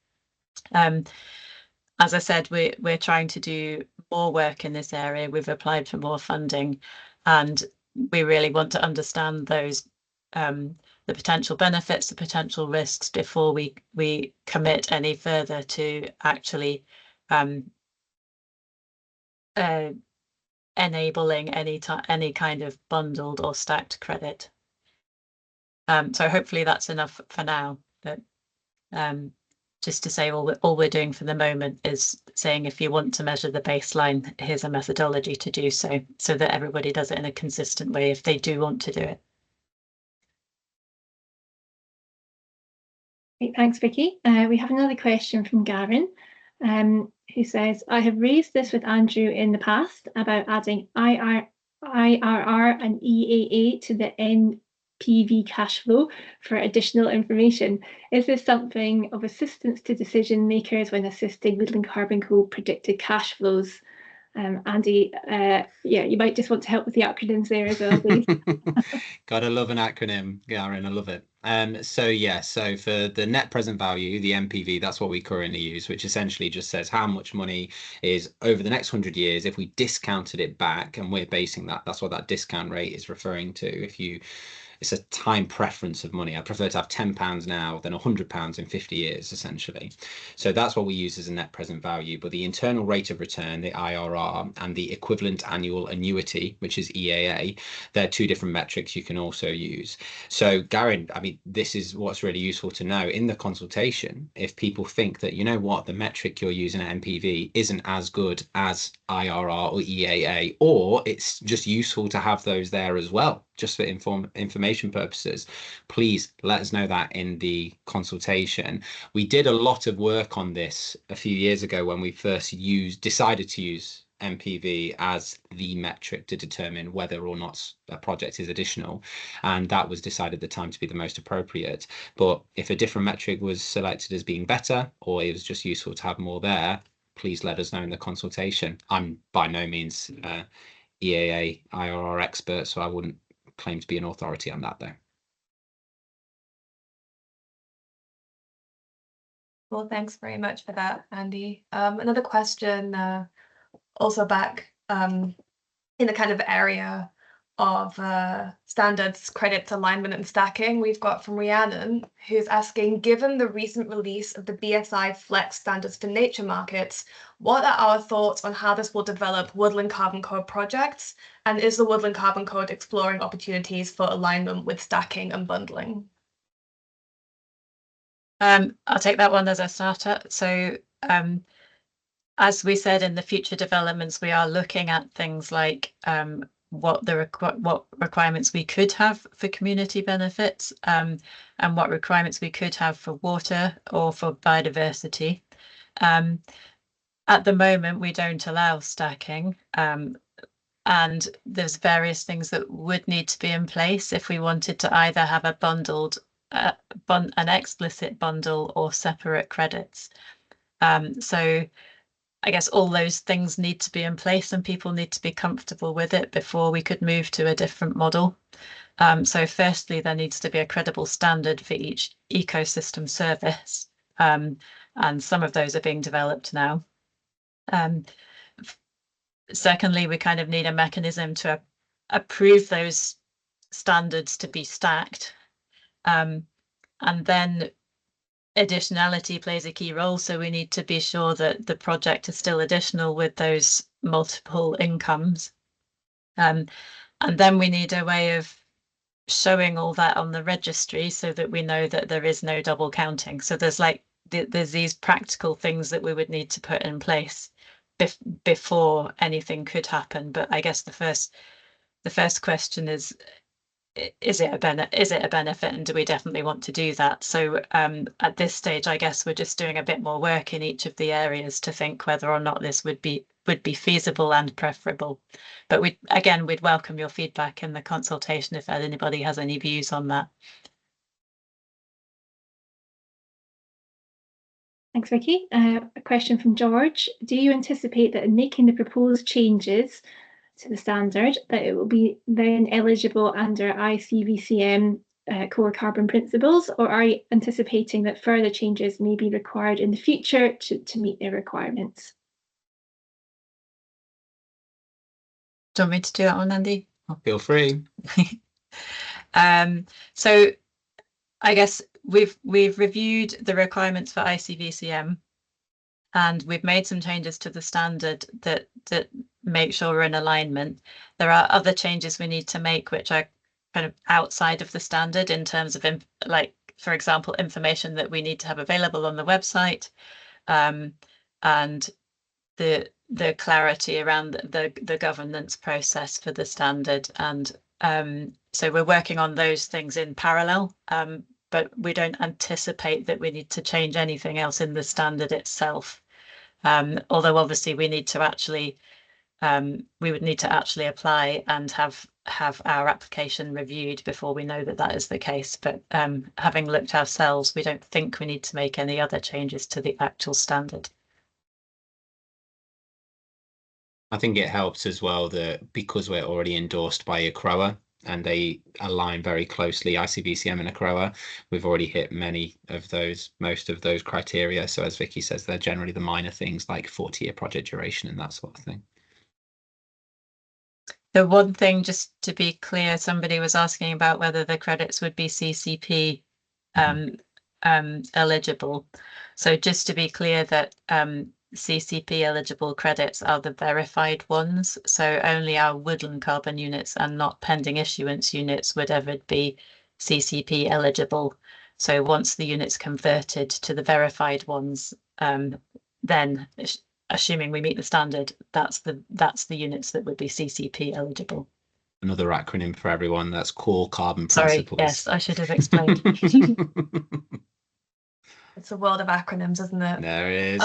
As I said, we're trying to do more work in this area. We've applied for more funding, and we really want to understand those the potential benefits, the potential risks before we commit any further to actually enabling any kind of bundled or stacked credit. So hopefully that's enough for now. But just to say all we're doing for the moment is saying if you want to measure the baseline, here's a methodology to do so that everybody does it in a consistent way if they do want to do it. Great, thanks, Vicky. We have another question from Gavin, who says, I have raised this with Andrew in the past about adding IRR and EAA to the NPV cash flow for additional information. Is this something of assistance to decision makers when assisting Woodland Carbon Code predicted cash flows? Andy, yeah, you might just want to help with the acronyms there as well, please. Gotta love an acronym, Garen. I love it. So for the net present value, the NPV, that's what we currently use, which essentially just says how much money is over the next 100 years if we discounted it back, and we're basing that's what that discount rate is referring to. It's a time preference of money. I prefer to have £10 now than £100 in 50 years, essentially. So that's what we use as a net present value. But the internal rate of return, the IRR, and the equivalent annual annuity, which is EAA, they're 2 different metrics you can also use. So Garen, I mean, this is what's really useful to know in the consultation. If people think that, you know what, the metric you're using at NPV isn't as good as IRR or EAA, or it's just useful to have those there as well, just for information purposes, please let us know that in the consultation. We did a lot of work on this a few years ago when we first decided to use NPV as the metric to determine whether or not a project is additional, and that was decided at the time to be the most appropriate. But if a different metric was selected as being better, or it was just useful to have more there, please let us know in the consultation. I'm by no means EAA IRR expert, so I wouldn't claim to be an authority on that, though. Well, thanks very much for that, Andy. Another question, also back in the kind of area of standards, credits, alignment, and stacking, we've got from Rhiannon, who's asking, given the recent release of the BSI Flex standards for nature markets, what are our thoughts on how this will develop Woodland Carbon Code projects? And is the Woodland Carbon Code exploring opportunities for alignment with stacking and bundling? I'll take that one as a starter. So as we said, in the future developments, we are looking at things like what requirements we could have for community benefits, and what requirements we could have for water or for biodiversity. At the moment, we don't allow stacking, and there's various things that would need to be in place if we wanted to either have a bundled, an explicit bundle or separate credits. So I guess all those things need to be in place and people need to be comfortable with it before we could move to a different model. So firstly, there needs to be a credible standard for each ecosystem service, and some of those are being developed now. Secondly, we kind of need a mechanism to approve those standards to be stacked. And then additionality plays a key role. So we need to be sure that the project is still additional with those multiple incomes. And then we need a way of showing all that on the registry so that we know that there is no double counting. So there's these practical things that we would need to put in place before anything could happen. But I guess the first question is it a benefit, and do we definitely want to do that? So at this stage, I guess we're just doing a bit more work in each of the areas to think whether or not this would be feasible and preferable. But we'd welcome your feedback in the consultation if anybody has any views on that. Thanks, Vicky. A question from George. Do you anticipate that in making the proposed changes to the standard that it will be then eligible under ICVCM core carbon principles, or are you anticipating that further changes may be required in the future to meet their requirements? Do you want me to do that one, Andy? Feel free. So I guess we've reviewed the requirements for ICVCM, and we've made some changes to the standard that make sure we're in alignment. There are other changes we need to make which are kind of outside of the standard in terms of for example, information that we need to have available on the website, and the clarity around the governance process for the standard. And so we're working on those things in parallel, but we don't anticipate that we need to change anything else in the standard itself. Although obviously we need to actually we would need to actually apply and have our application reviewed before we know that that is the case. But having looked ourselves, we don't think we need to make any other changes to the actual standard. I think it helps as well that because we're already endorsed by ICROA and they align very closely, ICVCM and ICROA, we've already hit most of those criteria. So as Vicky says, they're generally the minor things like 40-year project duration and that sort of thing. The one thing, just to be clear, somebody was asking about whether the credits would be CCP eligible. So just to be clear that CCP eligible credits are the verified ones. So only our woodland carbon units and not pending issuance units would ever be CCP eligible. So once the unit's converted to the verified ones, then assuming we meet the standard, that's the units that would be CCP eligible. Another acronym for everyone, that's core carbon Sorry, principles. yes, I should have explained. It's a world of acronyms, isn't it? There it is.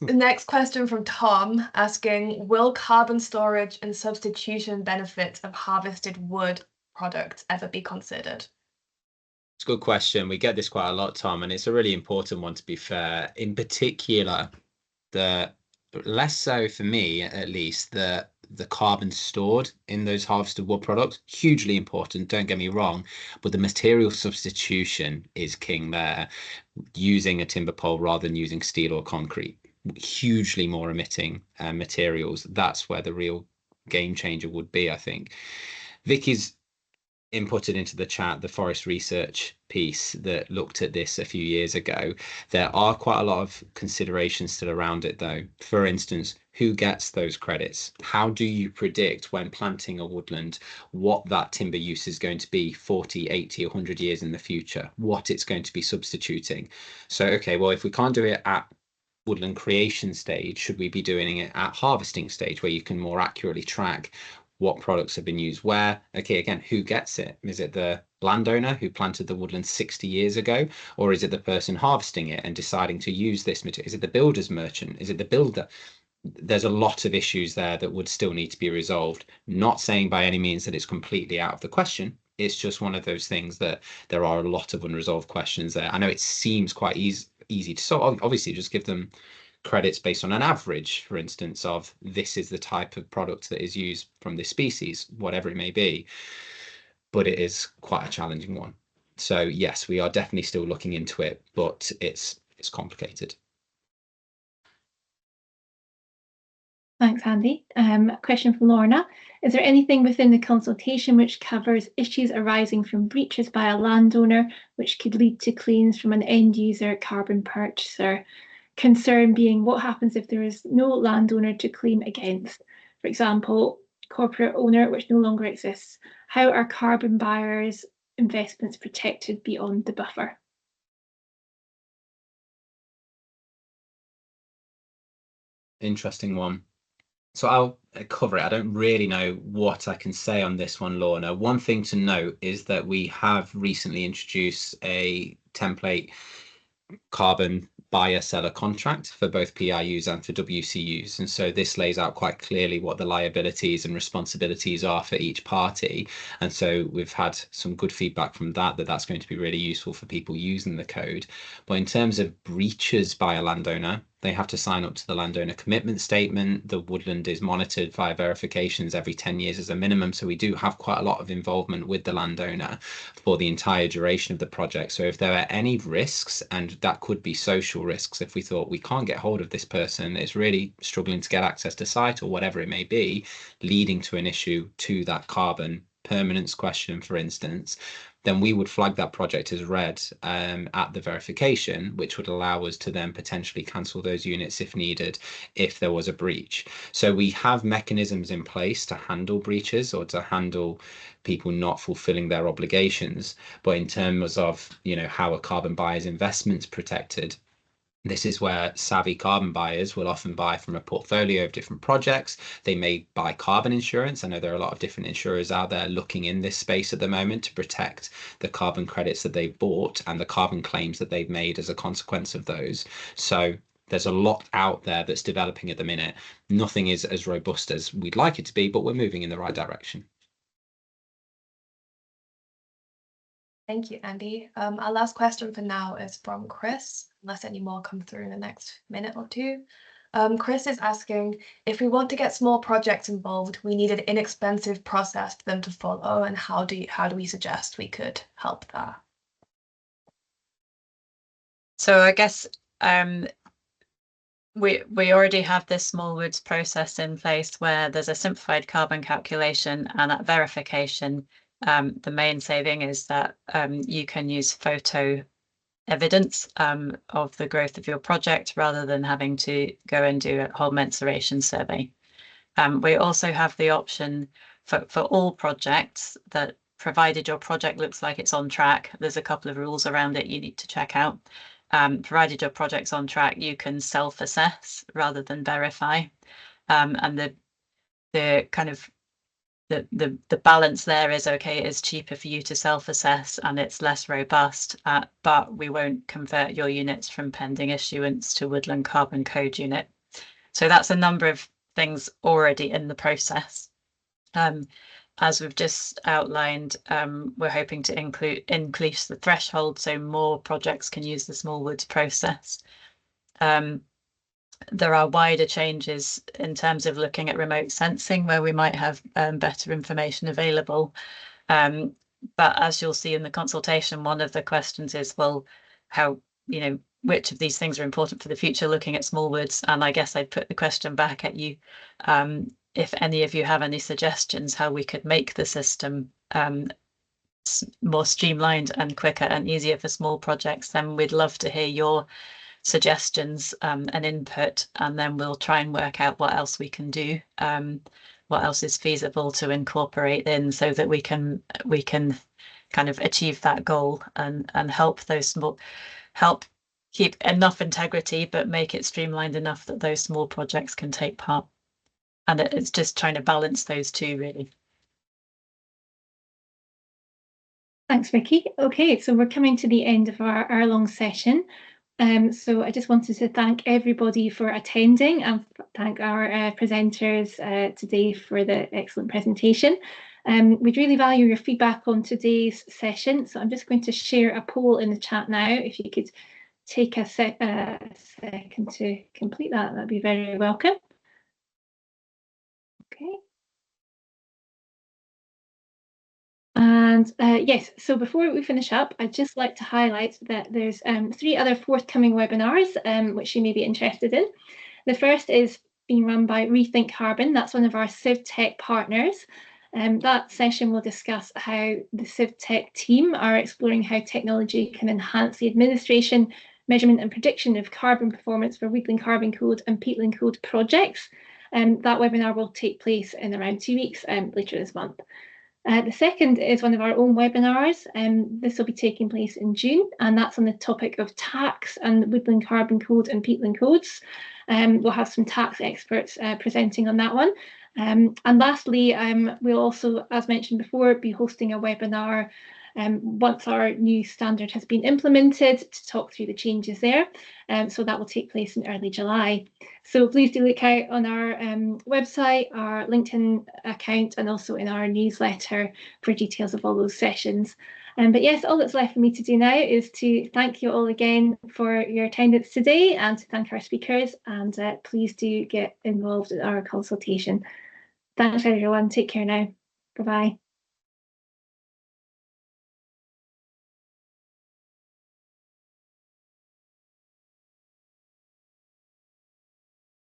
The next question from Tom asking, will carbon storage and substitution benefits of harvested wood products ever be considered? It's a good question. We get this quite a lot, Tom, and it's a really important one, to be fair. In particular, less so for me, at least, the carbon stored in those harvested wood products, hugely important, don't get me wrong, but the material substitution is king there. Using a timber pole rather than using steel or concrete, hugely more emitting materials. That's where the real game changer would be, I think. Vicky's inputted into the chat the forest research piece that looked at this a few years ago. There are quite a lot of considerations still around it, though. For instance, who gets those credits? How do you predict when planting a woodland what that timber use is going to be 40, 80, 100 years in the future, what it's going to be substituting? So, okay, well, if we can't do it at woodland creation stage, should we be doing it at harvesting stage, where you can more accurately track what products have been used where? Okay, again, who gets it? Is it the landowner who planted the woodland 60 years ago? Or is it the person harvesting it and deciding to use this material? Is it the builder's merchant? Is it the builder? There's a lot of issues there that would still need to be resolved. Not saying by any means that it's completely out of the question. It's just one of those things that there are a lot of unresolved questions there. I know it seems quite easy to solve. Obviously, just give them credits based on an average, for instance, of this is the type of product that is used from this species, whatever it may be. But it is quite a challenging one. So yes, we are definitely still looking into it, but it's complicated. Thanks, Andy. A question from Lorna. Is there anything within the consultation which covers issues arising from breaches by a landowner which could lead to claims from an end user carbon purchaser? Concern being what happens if there is no landowner to claim against. For example, corporate owner which no longer exists. How are carbon buyers' investments protected beyond the buffer? Interesting one. So I'll cover it. I don't really know what I can say on this one, Lorna. One thing to note is that we have recently introduced a template carbon buyer-seller contract for both PRUs and for WCUs. And so this lays out quite clearly what the liabilities and responsibilities are for each party. And so we've had some good feedback from that, that's going to be really useful for people using the code. But in terms of breaches by a landowner, they have to sign up to the landowner commitment statement. The woodland is monitored via verifications every 10 years as a minimum. So we do have quite a lot of involvement with the landowner for the entire duration of the project. So if there are any risks, and that could be social risks, if we thought we can't get hold of this person, it's really struggling to get access to site or whatever it may be, leading to an issue to that carbon permanence question, for instance, then we would flag that project as red at the verification, which would allow us to then potentially cancel those units if needed, if there was a breach. So we have mechanisms in place to handle breaches or to handle people not fulfilling their obligations. But in terms of, how a carbon buyer's investment's protected, this is where savvy carbon buyers will often buy from a portfolio of different projects. They may buy carbon insurance. I know there are a lot of different insurers out there looking in this space at the moment to protect the carbon credits that they've bought and the carbon claims that they've made as a consequence of those. So there's a lot out there that's developing at the minute. Nothing is as robust as we'd like it to be, but we're moving in the right direction. Thank you, Andy. Our last question for now is from Chris, unless any more come through in the next minute or two. Chris is asking, if we want to get small projects involved, we need an inexpensive process for them to follow, and how do we suggest we could help that? So I guess we already have this Smallwoods process in place where there's a simplified carbon calculation, and at verification, the main saving is that you can use photo evidence of the growth of your project rather than having to go and do a whole mensuration survey. We also have the option for all projects that, provided your project looks like it's on track, there's a couple of rules around it you need to check out. Provided your project's on track, you can self-assess rather than verify. And the kind of the balance there is, okay, it's cheaper for you to self-assess and it's less robust, but we won't convert your units from pending issuance to Woodland Carbon Code unit. So that's a number of things already in the process. As we've just outlined, we're hoping to increase the threshold so more projects can use the Smallwoods process. There are wider changes in terms of looking at remote sensing where we might have better information available. But as you'll see in the consultation, one of the questions is, well, how, which of these things are important for the future looking at Smallwoods? And I guess I'd put the question back at you. If any of you have any suggestions how we could make the system more streamlined and quicker and easier for small projects, then we'd love to hear your suggestions and input, and then we'll try and work out what else we can do, what else is feasible to incorporate in, so that we can kind of achieve that goal and help keep enough integrity but make it streamlined enough that those small projects can take part. And it's just trying to balance those two, really. Thanks, Vicky. Okay, so we're coming to the end of our hour-long session. So I just wanted to thank everybody for attending and thank our presenters today for the excellent presentation. We'd really value your feedback on today's session. So I'm just going to share a poll in the chat now. If you could take a second to complete that, that'd be very welcome. Okay. And yes, so before we finish up, I'd just like to highlight that there's 3 other forthcoming webinars which you may be interested in. The first is being run by Rethink Carbon. That's one of our CivTech partners. That session will discuss how the CivTech team are exploring how technology can enhance the administration, measurement and prediction of carbon performance for Woodland Carbon Code and Peatland Code projects. That webinar will take place in around 2 weeks later this month. The second is one of our own webinars. This will be taking place in June, and that's on the topic of tax and Woodland Carbon Code and peatland codes. We'll have some tax experts presenting on that one. And lastly, we'll also, as mentioned before, be hosting a webinar once our new standard has been implemented to talk through the changes there. So that will take place in early July. So please do look out on our website, our LinkedIn account, and also in our newsletter for details of all those sessions. But yes, all that's left for me to do now is to thank you all again for your attendance today and to thank our speakers, and please do get involved in our consultation. Thanks everyone, take care now, bye-bye.